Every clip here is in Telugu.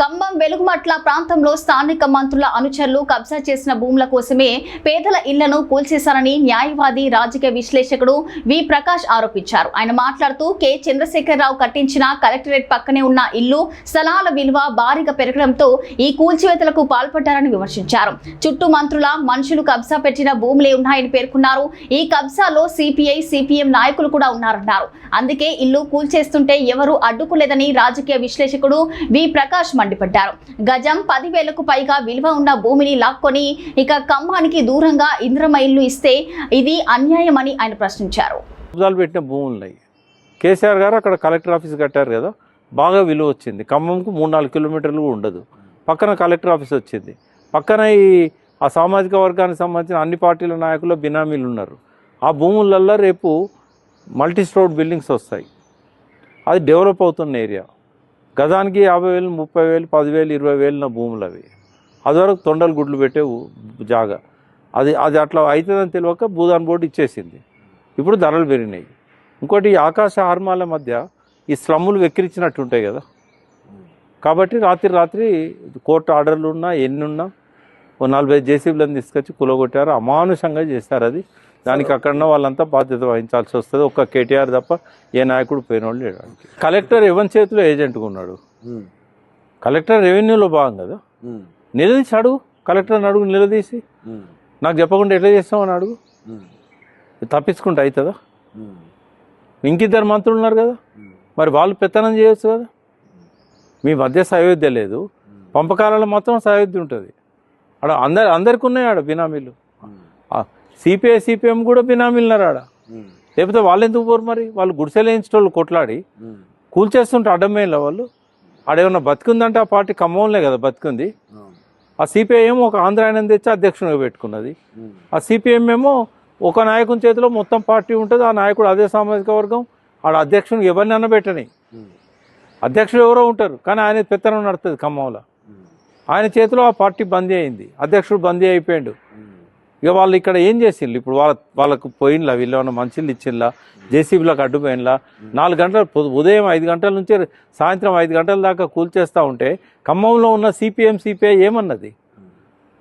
ఖమ్మం వెలుగుమట్ల ప్రాంతంలో స్థానిక మంత్రుల అనుచరులు కబ్జా చేసిన భూముల కోసమే పేదల ఇళ్లను కూల్చేశారని న్యాయవాది రాజకీయ విశ్లేషకుడు వి ప్రకాష్ ఆరోపించారు. ఆయన మాట్లాడుతూ కె చంద్రశేఖరరావు కట్టించిన కలెక్టరేట్ పక్కనే ఉన్న ఇల్లు స్థలాల విలువ భారీగా పెరగడంతో ఈ కూల్చివేతలకు పాల్పడ్డారని విమర్శించారు. చుట్టూ మంత్రుల మనుషులు కబ్జా పెట్టిన భూములే ఉన్నాయని పేర్కొన్నారు. ఈ కబ్జాలో సిపిఐ సిపిఎం నాయకులు కూడా ఉన్నారన్నారు. అందుకే ఇల్లు కూల్చేస్తుంటే ఎవరూ అడ్డుకోలేదని రాజకీయ విశ్లేషకుడు వి ప్రకాష్ మండిపడ్డారు. గజం 10,000కు పైగా విలువ ఉన్న భూమిని లాక్కొని ఇక ఖమ్మానికి దూరంగా ఇంద్రమ ఇల్లు ఇస్తే ఇది అన్యాయమని ఆయన ప్రశ్నించారు. పెట్టిన భూములున్నాయి. కేసీఆర్ గారు అక్కడ కలెక్టర్ ఆఫీస్ కట్టారు కదా, బాగా విలువ వచ్చింది. ఖమ్మంకు 3-4 కిలోమీటర్లు ఉండదు. పక్కన కలెక్టర్ ఆఫీస్ వచ్చింది. పక్కన ఆ సామాజిక వర్గానికి సంబంధించిన అన్ని పార్టీల నాయకులు బినామీలు ఉన్నారు. ఆ భూములల్లో రేపు మల్టీ స్టోర్ బిల్డింగ్స్ వస్తాయి. అది డెవలప్ అవుతున్న ఏరియా. గజానికి 50,000, 30,000, 10,000, 20,000 నా భూములు అవి. అదివరకు తొండలు గుడ్లు పెట్టే జాగా. అది అట్లా అవుతుందని తెలియక భూదాన్ బోర్డు ఇచ్చేసింది. ఇప్పుడు ధరలు పెరిగినాయి. ఇంకోటి ఆకాశ హార్మాల మధ్య ఈ స్లమ్ములు వెక్కిరించినట్టు ఉంటాయి కదా. కాబట్టి రాత్రి కోర్టు ఆర్డర్లు ఉన్నా ఎన్నున్నా 40 జేసీబీలను తీసుకొచ్చి కులగొట్టారు. అమానుషంగా చేస్తారు. అది దానికి అక్కడన్న వాళ్ళంతా బాధ్యత వహించాల్సి వస్తుంది. ఒక్క కేటీఆర్ తప్ప ఏ నాయకుడు పోయిన వాళ్ళు లేడు. కలెక్టర్ ఎవరి చేతిలో ఏజెంట్గా ఉన్నాడు. కలెక్టర్ రెవెన్యూలో భాగం కదా. నిలదీసి అడుగు, కలెక్టర్ని అడుగు, నిలదీసి నాకు చెప్పకుండా ఎట్లా చేస్తామని అడుగు. తప్పించుకుంటే అవుతుందా? ఇంకిద్దరు మంత్రులు ఉన్నారు కదా, మరి వాళ్ళు పెత్తనం చేయొచ్చు కదా. మీ మధ్య సయోధ్య లేదు, పంపకాలలో మాత్రం సయోధ్య ఉంటుంది. ఆడ అందరికి ఉన్నాయి ఆడ బినామీలు. సిపిఐ సిపిఎం కూడా బినామీలున్నారు ఆడ. లేకపోతే వాళ్ళు ఎందుకు పోరు? మరి వాళ్ళు గుడిసెలేయించేటోళ్ళు కొట్లాడి కూల్చేస్తుంటే అడ్డమేలా వాళ్ళు. ఆడేమన్నా బతికుందంటే ఆ పార్టీ ఖమ్మంలో కదా బతికుంది. ఆ సిపిఐ ఏమో ఒక ఆంధ్ర ఆయన తెచ్చి అధ్యక్షునిగా పెట్టుకున్నది. ఆ సిపిఎం ఏమో ఒక నాయకుని చేతిలో మొత్తం పార్టీ ఉంటుంది. ఆ నాయకుడు అదే సామాజిక వర్గం. ఆడ అధ్యక్షునికి ఎవరిని అన్నబెట్టని, అధ్యక్షుడు ఎవరో ఉంటారు కానీ ఆయన పెత్తనం నడుతుంది ఖమ్మంలో. ఆయన చేతిలో ఆ పార్టీ బందీ అయింది, అధ్యక్షుడు బందీ అయిపోయాడు. ఇక వాళ్ళు ఇక్కడ ఏం చేసిండ్రు? ఇప్పుడు వాళ్ళకు పోయినలా, వీళ్ళు ఏమన్నా మంచిళ్ళు ఇచ్చిండ్లా, జేసీబీలకు అడ్డుపోయినలా. 4 గంటలు ఉదయం 5 గంటల నుంచి సాయంత్రం 5 గంటల దాకా కూల్చేస్తూ ఉంటే ఖమ్మంలో ఉన్న సిపిఎం సిపిఐ ఏమన్నది?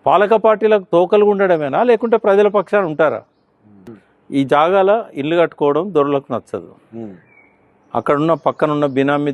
పాలక పార్టీలకు తోకలు ఉండడమేనా, లేకుంటే ప్రజల పక్షాన ఉంటారా? ఈ జాగాల ఇల్లు కట్టుకోవడం దొరలకు నచ్చదు. అక్కడున్న పక్కనున్న బినామీ